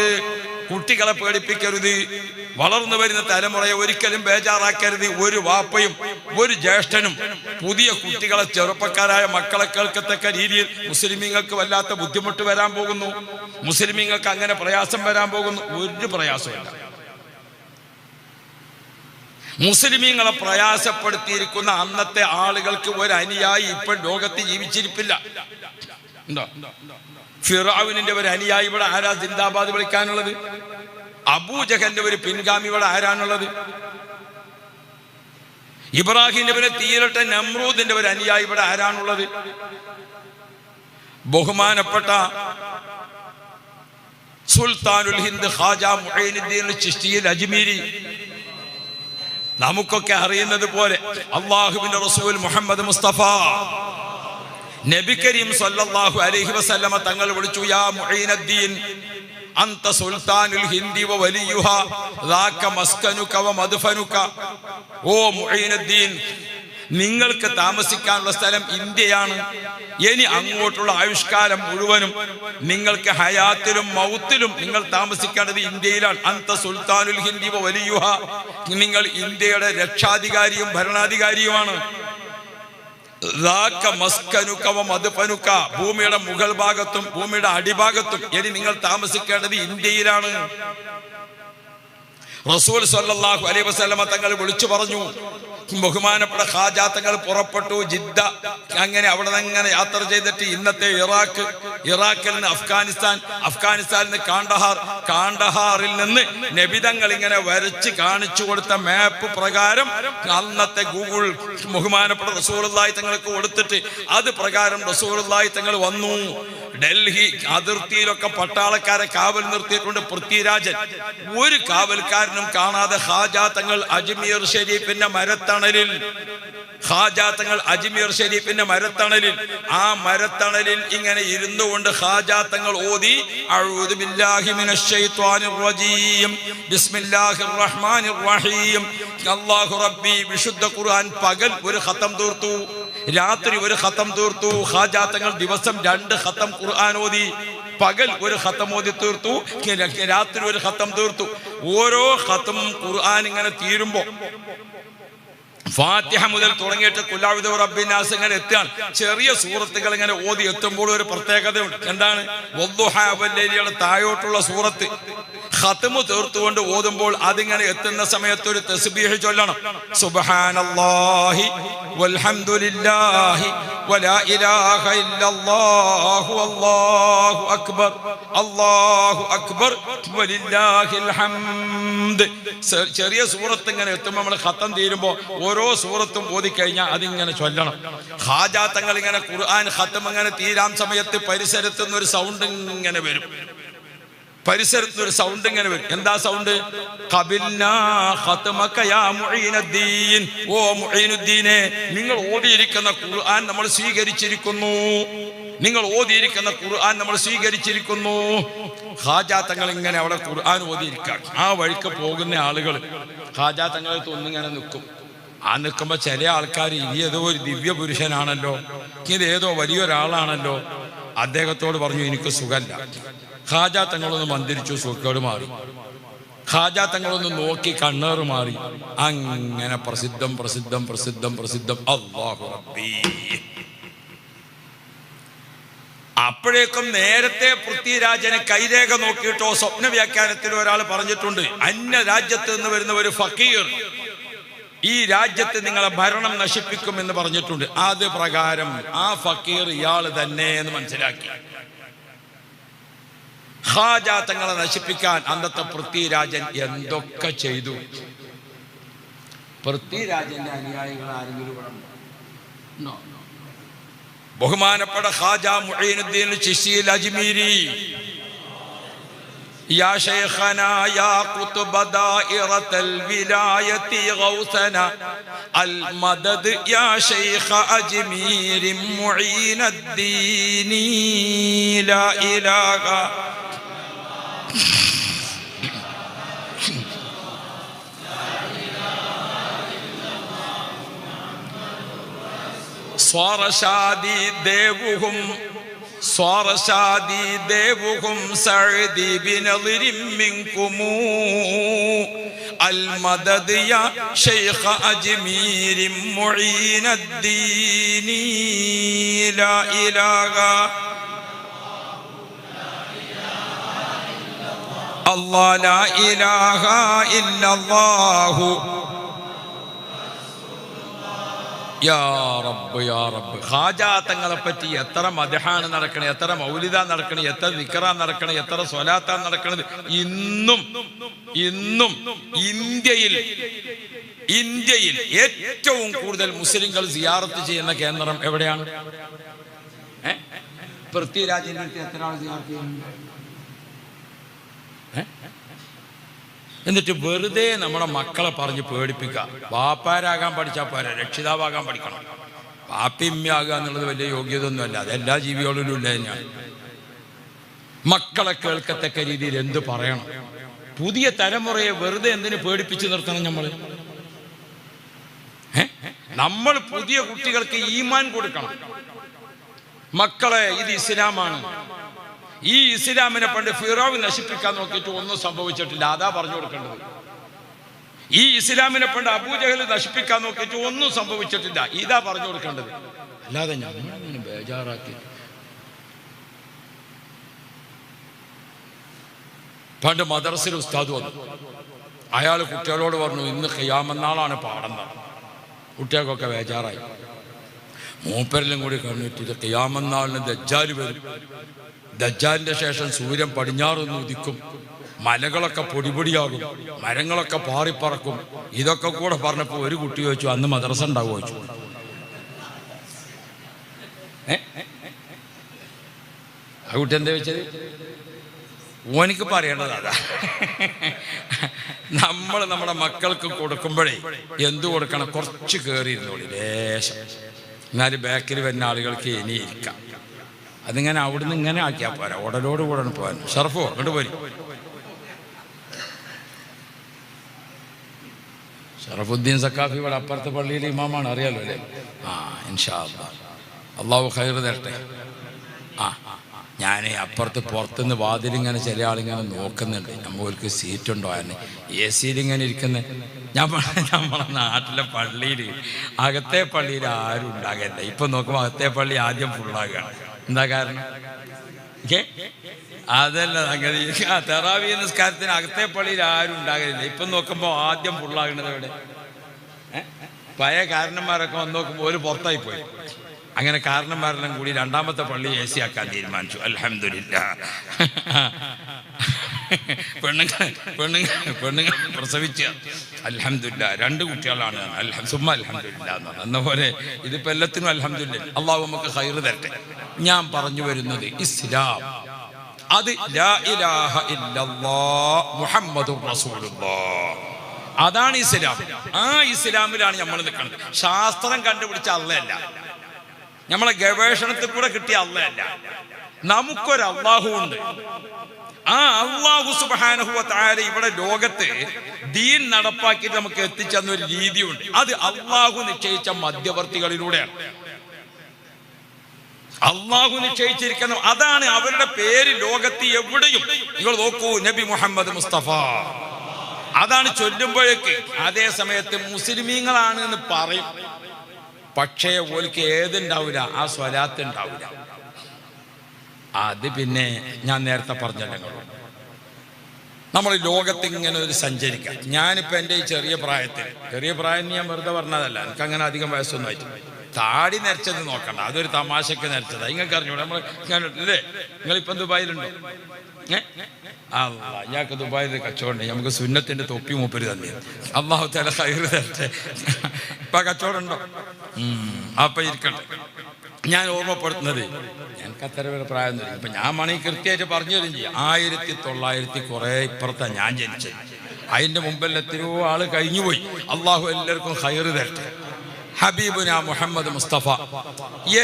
Speaker 1: കുട്ടികളെ പേടിപ്പിക്കരുത്. വളർന്നു വരുന്ന തലമുറയെ ഒരിക്കലും ബേജാറാക്കരുത്. ഒരു വാപ്പയും ഒരു ജ്യേഷ്ഠനും പുതിയ കുട്ടികളെ, ചെറുപ്പക്കാരായ മക്കളെ കേൾക്കത്തക്ക രീതിയിൽ മുസ്ലിമീങ്ങൾക്ക് വല്ലാത്ത ബുദ്ധിമുട്ട് വരാൻ പോകുന്നു. മുസ്ലിമീങ്ങൾക്ക് അങ്ങനെ പ്രയാസം വരാൻ പോകുന്നു. ഒരു പ്രയാസമില്ല. മുസ്ലിമീങ്ങളെ പ്രയാസപ്പെടുത്തിയിരിക്കുന്ന അന്നത്തെ ആളുകൾക്ക് ഒരു അനുയായി ഇപ്പോൾ ലോകത്ത് ജീവിച്ചിരിപ്പില്ല. ഉണ്ടോ? ഫിറഔനിന്റെ ഒരു അനുയായി ഇവിടെ ആരാ സിന്ദാബാദ് വിളിക്കാനുള്ളത്? അബൂജഹലിന്റെ ഒരു പിൻഗാമി ഇവിടെ ആരാണുള്ളത്? ഇബ്രാഹിം നബിനെ തീരട്ട നമ്രൂദിന്റെ ഒരു അനുയായി ഇവിടെ ആരാണുള്ളത്? ബഹുമാനപ്പെട്ട സുൽത്താനുൽ ഹിന്ദ് ഖാജ മുഈനുദ്ദീൻ ചിശ്തിയിൽ അജ്മീരി, നമുക്കൊക്കെ അറിയുന്നത് പോലെ അല്ലാഹുവിന്റെ റസൂൽ മുഹമ്മദ് മുസ്തഫ നബി കരീം സല്ലല്ലാഹു അലൈഹി വസല്ലമ തങ്ങൾ വിളിച്ചു, യാ മുഈനുദ്ദീൻ അന്ത സുൽത്താനുൽ ഹിന്ദി വ വലിയുഹ ദാക മസ്കനുക വ മദ്ഫനുക. ഓ മുഈനുദ്ദീൻ, നിങ്ങൾക്ക് താമസിക്കാനുള്ള സ്ഥലം ഇന്ത്യയാണ്. ഇനി അങ്ങോട്ടുള്ള ആയുഷ്കാലം മുഴുവനും നിങ്ങൾക്ക് ഹയാത്തിലും മൗത്തിലും നിങ്ങൾ താമസിക്കേണ്ടത് ഇന്ത്യയിലാണ്. അന്ത സുൽത്താനുൽ ഹിന്ദി വ വലിയുഹ, നിങ്ങൾ ഇന്ത്യയുടെ രക്ഷാധികാരിയും ഭരണാധികാരിയുമാണ്. ഭൂമിയുടെ മുകൾ ഭാഗത്തും ഭൂമിയുടെ അടിഭാഗത്തും ഇനി നിങ്ങൾ താമസിക്കേണ്ടത് ഇന്ത്യയിലാണ്. റസൂൽ സല്ലല്ലാഹു അലൈഹി വസല്ലമ തങ്ങൾ വിളിച്ചു പറഞ്ഞു. ബഹുമാനപ്പെട്ട ഖാജ തങ്ങൾ പുറപ്പെട്ടു ജിദ്ദ. അങ്ങനെ അവിടെ നിന്ന് യാത്ര ചെയ്തിട്ട് ഇന്നത്തെ ഇറാഖ്, ഇറാഖിൽ നിന്ന് അഫ്ഗാനിസ്ഥാൻ, അഫ്ഗാനിസ്ഥാനിൽ നിന്ന് കാണ്ഡഹാർ, കാണ്ഡഹാറിൽ നിന്ന് നബിതങ്ങൾ ഇങ്ങനെ വരച്ച് കാണിച്ചു കൊടുത്ത മാപ്പ് പ്രകാരം അന്നത്തെ ഗൂഗിൾ ബഹുമാനപ്പെട്ട റസൂലുള്ളാഹി തങ്ങൾക്ക് കൊടുത്തിട്ട് അത് പ്രകാരം റസൂലുള്ളാഹി തങ്ങൾ വന്നു. ഡൽഹി അതിർത്തിയിലൊക്കെ പട്ടാളക്കാരെ കാവൽ നിർത്തിയിട്ടുണ്ട്. പൃഥ്വിരാജൻ ഒരു കാവൽക്കാരനും കാണാതെ ഖാജ തങ്ങൾ അജ്മീർ ഷരീഫിന്റെ മരത്തണലിൽ, ഖാജ തങ്ങൾ അജ്മീർ ഷരീഫിന്റെ മരത്തണലിൽ, ആ മരത്തണലിൽ ഇങ്ങനെ ഇരുന്നു കൊണ്ട് ഖാജ തങ്ങൾ ഓതി, അഊദു ബില്ലാഹി മിനശ് ശൈത്വാനിർ റജീം ബിസ്മില്ലാഹിർ റഹ്മാനിർ റഹീം അല്ലാഹു റബ്ബി. വിശുദ്ധ ഖുർആൻ പകൽ ഒരു ഖതം തീർത്തു, രാത്രി ഒരു ഖതം തീർത്തു. ഖാജ തങ്ങൾ ദിവസം 2 ഖതം ഖുർആൻ ഓതി. പകൽ ഒരു ഖതം ഓതി തീർത്തു, രാത്രി ഒരു ഖതം തീർത്തു. ഓരോ ഖതമും ഖുർആൻ ഇങ്ങനെ തീരുമ്പോ ഫാത്തിഹ മുതൽ തുടങ്ങിയിട്ട് ഖുൽ അഊദു ബിറബ്ബിന്നാസ് ഇങ്ങനെ എത്തിയാണ്. ചെറിയ സൂറത്തുകൾ ഇങ്ങനെ ഓതി എത്തുമ്പോൾ ഒരു പ്രത്യേകതയുണ്ട്. എന്താണ്? വദ്ദുഹാ വല്ലൈലിയുടെ താഴോട്ടുള്ള സൂറത്ത് ഖതമു തീർത്തുകൊണ്ട് ഓതുമ്പോൾ അതിങ്ങനെ എത്തുന്ന സമയത്ത് ഒരു തസ്ബീഹ് ചൊല്ലണം. സുബ്ഹാനല്ലാഹി വൽഹംദുലില്ലാഹി വലാ ഇലാഹ ഇല്ലല്ലാഹു അല്ലാഹു അക്ബർ അല്ലാഹു അക്ബർ വലില്ലാഹിൽ ഹംദ്. ചെറിയ സൂറത്ത് ഇങ്ങനെ എത്തുമ്പോൾ നമ്മൾ ഖതം തീരുമ്പോൾ ഓരോ സൂറത്തും ഓതിക്കഴിഞ്ഞാൽ അതിങ്ങനെ ചൊല്ലണം. ഖാജ തങ്ങൾ ഇങ്ങനെ ഖുർആൻ ഖതം ഇങ്ങനെ തീരാൻ സമയത്ത് പരിസരത്ത് നിന്ന് ഒരു സൗണ്ട് ഇങ്ങനെ വരും. പരിസരത്ത് ഒരു സൗണ്ട് ഇങ്ങനെ വരും. എന്താ സൗണ്ട്? ഖബിൽനാ ഖതമക യാ മുഈനുദ്ദീൻ. ഓ മുഈനുദ്ദീനെ, നിങ്ങൾ ഓതിയിരിക്കുന്ന ഖുർആൻ നമ്മൾ സ്വീകരിച്ചിരിക്കുന്നു. നിങ്ങൾ ഓതിയിരിക്കുന്ന ഖുർആൻ നമ്മൾ സ്വീകരിച്ചിരിക്കുന്നു. ഖാജ തങ്ങൾ ഇങ്ങനെ അവിടെ ഖുർആൻ ഓതിയിരിക്കുക. ആ വഴിക്ക് പോകുന്ന ആളുകൾ ഖാജ തങ്ങളെ ഒന്നിങ്ങനെ നിൽക്കും. ആ നിൽക്കുമ്പോൾ ചില ആൾക്കാർ ഇത് ഏതോ ഒരു ദിവ്യ പുരുഷനാണല്ലോ, ഇത് ഏതോ വലിയൊരാളാണല്ലോ, അദ്ദേഹത്തോട് പറഞ്ഞു എനിക്ക് സുഖമില്ല. ഖാജ തങ്ങളൊന്ന് മന്ത്രിച്ചു, സുഖക്കേട് മാറി. ഖാജ തങ്ങളൊന്ന് നോക്കി, കണ്ണേറ് മാറി. അങ്ങനെ പ്രസിദ്ധം പ്രസിദ്ധം പ്രസിദ്ധം പ്രസിദ്ധം അല്ലാഹു റബ്ബി. അപ്പോഴേക്കും നേരത്തെ പൃഥ്വിരാജനെ കൈരേഖ നോക്കിയിട്ടോ സ്വപ്ന വ്യാഖ്യാനത്തിൽ ഒരാൾ പറഞ്ഞിട്ടുണ്ട്, അന്യ രാജ്യത്ത് നിന്ന് വരുന്ന ഒരു ഫക്കീർ ഈ രാജ്യത്ത് നിങ്ങളെ ഭരണം നശിപ്പിക്കുമെന്ന് പറഞ്ഞിട്ടുണ്ട്. അത് പ്രകാരം ആ ഫക്കീർ ഇയാൾ തന്നെ എന്ന് മനസ്സിലാക്കി. ഖാജ തങ്ങളെ നശിപ്പിക്കാൻ അന്നത്തെ പൃഥ്വിരാജൻ എന്തൊക്കെ ചെയ്തു. പൃഥ്വിരാജന്റെ അനുയായികൾ ആരെങ്കിലും ഉണ്ടോ? ബഹുമാനപ്പെട്ട ഖാജ മുഈനുദ്ദീൻ ചിശ്തി അജ്മീരി, يا شيخنا يا قطب دائرة الولاية غوثنا المدد يا شيخ أجمير معين الدين لا إله صار شادي ديوهم صار شادي ديوهم سعدي بنظر منكم المدد يا شيخ أجمير معين الدين لا إله الله لا إله إلا الله യാ റബ്ബ് യാ റബ്ബ്. ഖാജ തങ്ങളെ പറ്റി എത്ര മദ്ഹാണ് നടക്കണേ, എത്ര മൗലിദ നടക്കണേ, എത്ര ദിക്റാ നടക്കണേ, എത്ര സ്വലാത്താ നടക്കണത്. ഇന്നും ഇന്ത്യയിൽ ഏറ്റവും കൂടുതൽ മുസ്ലിങ്ങൾ സിയാറത്ത് ചെയ്യുന്ന കേന്ദ്രം എവിടെയാണ്? പൃഥ്വിരാജിന്റെ അടുത്ത് എത്ര ആൾ സിയാറത്ത് ചെയ്യുന്നുണ്ട്? എന്നിട്ട് വെറുതെ നമ്മുടെ മക്കളെ പറഞ്ഞ് പേടിപ്പിക്കുക. വാപ്പാരാകാൻ പഠിച്ചാൽ പോരാ, രക്ഷിതാവാകാൻ പഠിക്കണം. വാപ്പിമ്യാകുക എന്നുള്ളത് വലിയ യോഗ്യത ഒന്നുമല്ല, അതെല്ലാ ജീവികളിലും ഇല്ല. ഞാൻ മക്കളെ കേൾക്കത്തക്ക രീതിയിൽ എന്ത് പറയണം? പുതിയ തലമുറയെ വെറുതെ എന്തിനു പേടിപ്പിച്ച് നിർത്തണം? നമ്മൾ പുതിയ കുട്ടികൾക്ക് ഈമാൻ കൊടുക്കണം. മക്കളെ, ഇത് ഇസ്ലാമാണ്. ഈ ഇസ്ലാമിനെ പണ്ട് ഫിറഔൻ നശിപ്പിക്കാൻ നോക്കിയിട്ട് ഒന്നും സംഭവിച്ചിട്ടില്ല, അതാ പറഞ്ഞു കൊടുക്കേണ്ടത്. ഈ ഇസ്ലാമിനെ പണ്ട് അബൂജഹൽ നശിപ്പിക്കാൻ നോക്കിയിട്ട് ഒന്നും സംഭവിച്ചിട്ടില്ല, ഇതാ പറഞ്ഞു കൊടുക്കേണ്ടത്. അല്ലാതെ ഞങ്ങളിങ്ങനെ ബേജാറാക്കി. പണ്ട് മദ്രസയിൽ ഉസ്താദ് വന്നു. അയാൾ കുട്ടികളോട് പറഞ്ഞു, ഇന്ന് ഖിയാമത്ത് പാഠം. കുട്ടികൾക്കൊക്കെ ബേജാറായി. മൂപ്പരെല്ലാം കൂടി കണ്ടിട്ട് ഖിയാമത്ത് ദജ്ജാൽ വരും, ദജ്ജാലിന്റെ ശേഷം സൂര്യൻ പടിഞ്ഞാറൊന്ന് ഉദിക്കും, മലകളൊക്കെ പൊടിപൊടിയാകും, മരങ്ങളൊക്കെ പാറിപ്പറക്കും. ഇതൊക്കെ കൂടെ പറഞ്ഞപ്പോൾ ഒരു കുട്ടി ചോദിച്ചു, അന്ന് മദ്രസ ഉണ്ടാവുമോ ചോദിച്ചു. ആ കുട്ടി എന്താ വെച്ചത്? ഓനിക്ക് പറയേണ്ടത് അതാ. നമ്മൾ നമ്മുടെ മക്കൾക്ക് കൊടുക്കുമ്പോഴേ എന്തു കൊടുക്കണം? കുറച്ച് കയറിയിരുന്നോളി, ലേശം. എന്നാലും ബാക്കിൽ വരുന്ന ആളുകൾക്ക് ഇനി ഇരിക്കാം. അതിങ്ങനെ അവിടുന്ന് ഇങ്ങനെ ആക്കിയാൽ പോരാ, ഉടലോട് കൂടെ പോകാൻ. ഷർഫോ അങ്ങോട്ട് പോരി. ഷറഫുദ്ദീൻ സക്കാഫി ഇവിടെ അപ്പുറത്തെ പള്ളിയിലെ ഇമാമാണ്, അറിയാലോ അല്ലേ? ഇൻഷാ അല്ലാഹ് അള്ളാഹു ഖൈർ തരട്ടെ. ഞാൻ അപ്പുറത്ത് പുറത്തുനിന്ന് വാതിലിങ്ങനെ ചില ആളിങ്ങനെ നോക്കുന്നുണ്ട്, നമ്മൾക്ക് സീറ്റുണ്ടോ? അതിന് എ സിയിലിങ്ങനെ ഇരിക്കുന്നത്. നമ്മളെ നാട്ടിലെ പള്ളിയിൽ, അകത്തെ പള്ളിയിൽ ആരും ഉണ്ടാകില്ല. ഇപ്പം നോക്കുമ്പോൾ അകത്തെ പള്ളി ആദ്യം ഫുള്ളാകുകയാണ്. എന്താ കാരണം? അതല്ല, അങ്ങനെ തറാവീഹ് നിസ്കാരത്തിന് അകത്തെ പള്ളിയിൽ ആരും ഉണ്ടാകലില്ല. ഇപ്പം നോക്കുമ്പോൾ ആദ്യം ഫുള്ളാകുന്നത് എവിടെ? പഴയ കാരണന്മാരൊക്കെ വന്ന് നോക്കുമ്പോൾ ഒരു പുറത്തായി പോയി. അങ്ങനെ കാരണന്മാരെല്ലാം കൂടി രണ്ടാമത്തെ പള്ളി എ സി ആക്കാൻ തീരുമാനിച്ചു. അൽഹംദുലില്ലാഹ്. പെണ്ണുങ്ങൾ പ്രസവിച്ച അൽഹംദുലില്ലാഹ് 2 കുട്ടികളാണ്. സുമ്മ അൽഹംദുലില്ലാഹ് എന്ന് പറഞ്ഞ പോലെ ഇതിപ്പോൾ എല്ലാത്തിനും അൽഹംദുലില്ലാഹ്. അള്ളാഹു നമുക്ക് ഖൈർ തരട്ടെ. ഞാൻ പറഞ്ഞു വരുന്നത് ഇസ്ലാം, അത് ലാ ഇലാഹ ഇല്ലല്ലാഹ് മുഹമ്മദുർ റസൂലുള്ളാഹ്, അതാണ് ഇസ്ലാം. ആ ഇസ്ലാമിലാണ് നമ്മൾ നിൽക്കുന്നത്. ശാസ്ത്രം കണ്ടുപിടിച്ച അള്ളയല്ല, നമ്മളെ ഗവേഷണത്തിൽ കൂടെ കിട്ടിയ അള്ളയല്ല. നമുക്കൊരു അള്ളാഹു ഉണ്ട്. ആ അള്ളാഹു സുബ്ഹാനഹു വ തആല ഇവിടെ ലോകത്ത് ദീൻ നടപ്പാക്കിയിട്ട് നമുക്ക് എത്തിച്ചെന്ന ഒരു രീതിയുണ്ട്. അത് അള്ളാഹു നിശ്ചയിച്ച മധ്യവർത്തികളിലൂടെയാണ്. അള്ളാഹു നിശ്ചയിച്ചിരിക്കുന്ന അതാണ്. അവരുടെ പേര് ലോകത്ത് എവിടെയും നിങ്ങൾ നോക്കൂ, നബി മുഹമ്മദ് മുസ്തഫ, അതാണ് ചൊല്ലുമ്പോഴേക്ക്. അതേ സമയത്ത് മുസ്ലിമീങ്ങളാണ് എന്ന് പറയും, പക്ഷേ ഓൽക്ക് ഏതുണ്ടാവില്ല, ആ സ്വലാത്ത് ഉണ്ടാവില്ല. അത് പിന്നെ ഞാൻ നേരത്തെ പറഞ്ഞല്ലോ, നമ്മൾ ലോകത്ത് ഇങ്ങനെ ഒരു സഞ്ചരിക്കാം. ഞാനിപ്പോൾ എൻ്റെ ഈ ചെറിയ പ്രായം ഞാൻ വെറുതെ പറഞ്ഞതല്ല, എനിക്ക് അങ്ങനെ അധികം വയസ്സൊന്നും ആയിട്ട്. താടി നരച്ചത് നോക്കണ്ട, അതൊരു തമാശക്ക് നരച്ചതാണ്. നിങ്ങൾക്ക് അറിഞ്ഞൂടെ നമ്മൾ അല്ലേ? നിങ്ങളിപ്പം ദുബായിലുണ്ടോ? ഞങ്ങൾക്ക് ദുബായിൽ കച്ചവടം, നമുക്ക് സുന്നത്തിന്റെ തൊപ്പി മൂപ്പര് തന്നെ. അള്ളാഹു തആല ഖൈറ് തരട്ടെ. ഇപ്പൊ കച്ചവടം ഉണ്ടോ? അപ്പൊ ഇരിക്കട്ടെ. ഞാൻ ഓർമ്മപ്പെടുത്തുന്നത്, ഞങ്ങൾക്ക് അത്ര വരെ പ്രായം തരും. ഇപ്പൊ ഞാൻ മണി കൃത്യമായിട്ട് പറഞ്ഞു തരും ചെയ്യും. 1900 കുറെ ഇപ്പുറത്താണ് ഞാൻ ജനിച്ചത്. അതിന്റെ മുമ്പിൽ എത്രയോ ആള് കഴിഞ്ഞുപോയി. അള്ളാഹു എല്ലാവർക്കും ഖൈറ് തരട്ടെ. ഹബീബുന മുഹമ്മദ് മുസ്തഫ.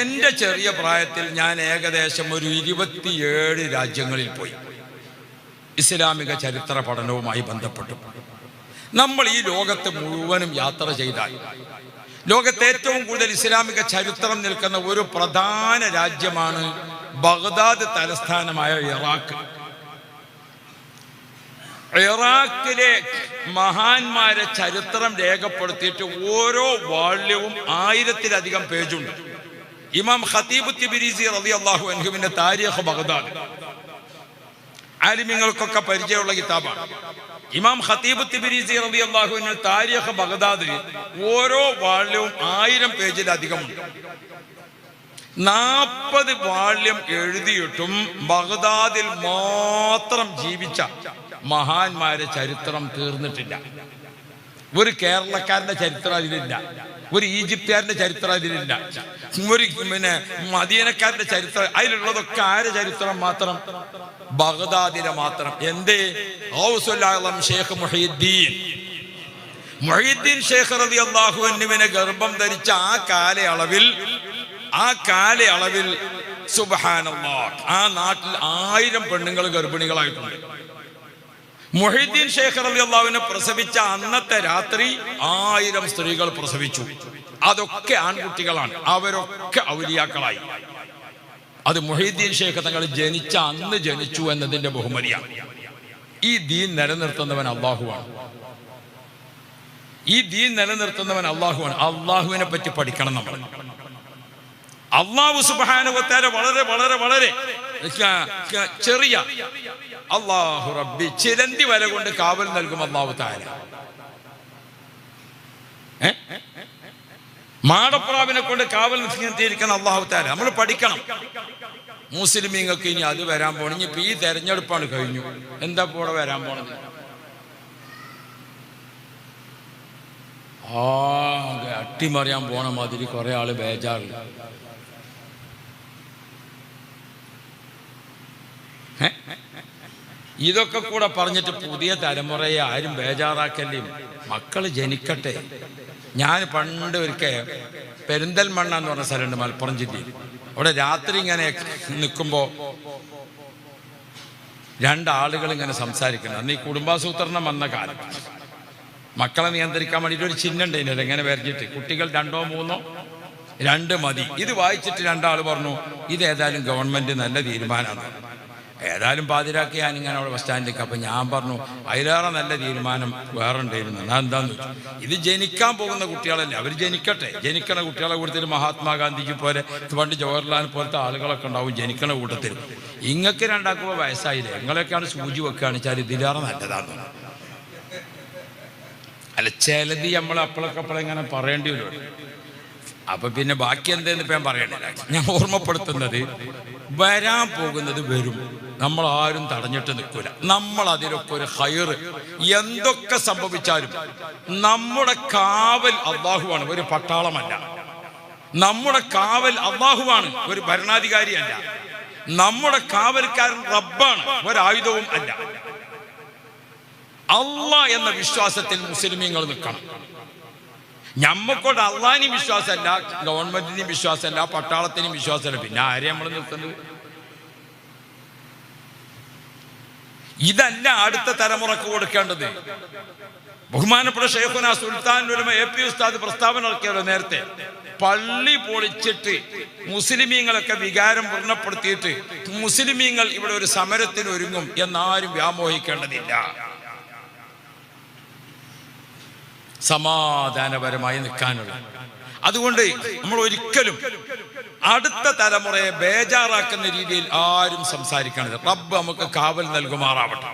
Speaker 1: എൻ്റെ ചെറിയ പ്രായത്തിൽ ഞാൻ ഏകദേശം ഒരു 27 രാജ്യങ്ങളിൽ പോയി ഇസ്ലാമിക ചരിത്ര പഠനവുമായി ബന്ധപ്പെട്ടു. നമ്മൾ ഈ ലോകത്ത് മുഴുവനും യാത്ര ചെയ്താൽ ലോകത്തെ ഏറ്റവും കൂടുതൽ ഇസ്ലാമിക ചരിത്രം നിൽക്കുന്ന ഒരു പ്രധാന രാജ്യമാണ് ബഗ്ദാദ് തലസ്ഥാനമായ ഇറാഖ്. ഇറാഖിലെ മഹാന്മാരെ ചരിത്രം രേഖപ്പെടുത്തിയിട്ട് ഓരോ വാള്യവും 1000-ലധികം പേജുണ്ട്. ഇമാം ഖതീബ് തിബിരിസി റളിയല്ലാഹു അൻഹുവിന്റെ താരീഖ് ബഗ്ദാദ് ആലിമീങ്ങൾക്കൊക്കെ പരിചയമുള്ള കിതാബാണ്. ഇമാം ഖതീബ് തിബിരിസി റളിയല്ലാഹു അൻഹു താരീഖ് ബഗ്ദാദ് ഓരോ വാള്യവും 1000 പേജിലധികമുണ്ട്. 40 വാള്യം എഴുതിയിട്ടും ബഗ്ദാദിൽ മാത്രം ജീവിച്ച മഹാന്മാരെ ചരിത്രം തീർന്നിട്ടില്ല. ഒരു കേരളക്കാരന്റെ ചരിത്രം അതിലില്ല, ഒരു ഈജിപ്തുകാരന്റെ ചരിത്രം അതിലില്ല, ഒരു മദീനക്കാരന്റെ ചരിത്രം. അതിലുള്ളതൊക്കെ ആരെ ചരിത്രം മാത്രം? ബഗ്ദാദിലെ മാത്രം. എന്തേ? ഗൗസുൽ ആലം ഷേഖ് മുഹീദ്ദീൻ ഷേഖ് റളിയല്ലാഹു അൻഹുവിനെ ഗർഭം ധരിച്ച ആ കാലയളവിൽ സുബ്ഹാനല്ലാഹ് ആ നാട്ടിൽ 1000 പെണ്ണുങ്ങൾ ഗർഭിണികളായിട്ടുണ്ട്. മുഹീദ്ദീൻ ഷേഖ് റളിയല്ലാഹുവിനെ പ്രസവിച്ച അന്നത്തെ രാത്രി 1000 സ്ത്രീകൾ പ്രസവിച്ചു. അതൊക്കെ ആൺകുട്ടികളാണ്. അവരൊക്കെ ഔലിയാക്കളായി. അത് മുഹീദ്ദീൻ ഷേഖ് തങ്ങൾ ജനിച്ച അന്ന് ജനിച്ചു എന്നതിന്റെ ബഹുമതിയാണ്. ഈ ദീൻ നിലനിർത്തുന്നവൻ അള്ളാഹുവാണ്. അള്ളാഹുവിനെ പറ്റി പഠിക്കണം നമ്മൾ. അള്ളാഹു സുബ്ഹാനഹു വ തആല വളരെ വളരെ വളരെ ചെറിയ അല്ലാഹു റബ്ബി ചിലന്തി വല കൊണ്ട് കാവൽ നൽകും അല്ലാഹു തആല. മാടപ്രാവിനെ കൊണ്ട് കാവൽ നിർത്തിയിരിക്കണം അല്ലാഹു തആല. നമ്മൾ പഠിക്കണം. മുസ്ലിമീങ്ങൾക്ക് ഇനി അത് വരാൻ പോണ. ഇനിയിപ്പോ ഈ തെരഞ്ഞെടുപ്പാണ് കഴിഞ്ഞു, എന്താ പോടെ വരാൻ പോണത്? അട്ടിമറിയാൻ പോണ മാതിരി കുറെ ആള് ബേജാറില്ല. ഇതൊക്കെ കൂടെ പറഞ്ഞിട്ട് പുതിയ തലമുറയെ ആരും ബേജാറാക്കല്ലേ. മക്കള് ജനിക്കട്ടെ. ഞാൻ പണ്ട് ഒരിക്കൽ പെരിന്തൽമണ്ണ എന്ന് പറഞ്ഞ സ്ഥലമുണ്ട് മലപ്പുറം ജില്ലയിൽ. അവിടെ രാത്രി ഇങ്ങനെ നിൽക്കുമ്പോൾ 2 ആളുകൾ ഇങ്ങനെ സംസാരിക്കണം. അന്ന് ഈ കുടുംബാസൂത്രണം വന്ന കാലം. മക്കളെ നിയന്ത്രിക്കാൻ വേണ്ടിയിട്ട് ഒരു ചിഹ്നം ഉണ്ടായിരുന്നില്ല, ഇങ്ങനെ വരച്ചിട്ട് കുട്ടികൾ 2 3 2 മതി. ഇത് വായിച്ചിട്ട് 2 ആൾ പറഞ്ഞു, ഇതേതായാലും ഗവൺമെന്റ് നല്ല തീരുമാനമാണ്. ഏതായാലും പാതിരാക്കി ഞാനിങ്ങനെ അവിടെ ബസ് സ്റ്റാൻഡിലേക്ക്. അപ്പം ഞാൻ പറഞ്ഞു, അതിലേറെ നല്ല തീരുമാനം വേറെ ഉണ്ടായിരുന്നു. ഞാൻ എന്താന്ന് വെച്ചു, ഇത് ജനിക്കാൻ പോകുന്ന കുട്ടികളല്ലേ, അവർ ജനിക്കട്ടെ. ജനിക്കണ കുട്ടികളെ കൂട്ടത്തിൽ മഹാത്മാഗാന്ധിക്ക് പോലെ പണ്ട് ജവഹർലാൽ പോലത്തെ ആളുകളൊക്കെ ഉണ്ടാവും ജനിക്കണ കൂട്ടത്തിൽ. ഇങ്ങക്ക് 2 വയസ്സായില്ലേ, നിങ്ങളൊക്കെയാണ് സൂചി വെക്കുകയാണ് വെച്ചാൽ ഇതിലേറെ നല്ലതാന്ന്. അല്ല, ചിലത് നമ്മൾ അപ്പോഴൊക്കെ പറയേണ്ടി വരും. അപ്പൊ പിന്നെ ബാക്കി എന്തെന്ന് ഇപ്പം ഞാൻ പറയണില്ല. ഞാൻ ഓർമ്മപ്പെടുത്തുന്നത്, വരാൻ പോകുന്നത് വരും. നമ്മൾ ആരും തടഞ്ഞിട്ട് നിൽക്കൂല. നമ്മൾ അതിലൊക്കെ ഒരു ഖൈർ, എന്തൊക്കെ സംഭവിച്ചാലും നമ്മുടെ കാവൽ അള്ളാഹുവാണ്, ഒരു പട്ടാളമല്ല. നമ്മുടെ കാവൽ അള്ളാഹുവാണ്, ഒരു ഭരണാധികാരിയല്ല. നമ്മുടെ കാവൽക്കാരൻ റബ്ബാണ്, ഒരായുധവും അല്ല. അള്ളാഹ് എന്ന വിശ്വാസത്തിൽ മുസ്ലിമീങ്ങൾ നിൽക്കണം. ഞമ്മക്കൊണ്ട് അള്ളാഹിനും വിശ്വാസമല്ല, ഗവൺമെന്റിനും വിശ്വാസമല്ല, പട്ടാളത്തിനും വിശ്വാസമല്ല. പിന്നെ ആരെയും നമ്മൾ നിർത്തുന്നത്? ഇതല്ല അടുത്ത തലമുറക്ക് കൊടുക്കേണ്ടത്. ബഹുമാനപ്പെട്ട ശൈഖുന സുൽത്താൻ ഉലമ AP ഉസ്താദ് പ്രസ്താവന ഇറക്കിയല്ലോ നേരത്തെ. പള്ളി പൊളിച്ചിട്ട് മുസ്ലിമീങ്ങളൊക്കെ വികാരം പൂർണ്ണപ്പെടുത്തിയിട്ട് മുസ്ലിമീങ്ങൾ ഇവിടെ ഒരു സമരത്തിന് ഒരുങ്ങും എന്നാരും വ്യാമോഹിക്കേണ്ടതില്ല. സമാധാനപരമായി നിൽക്കാനുള്ള. അതുകൊണ്ട് നമ്മൾ ഒരിക്കലും അടുത്ത തലമുറയെ ബേജാറാക്കുന്ന രീതിയിൽ ആരും സംസാരിക്കരുത്. റബ്ബ് നമുക്ക് കാവൽ നൽകുമാറാവട്ടെ.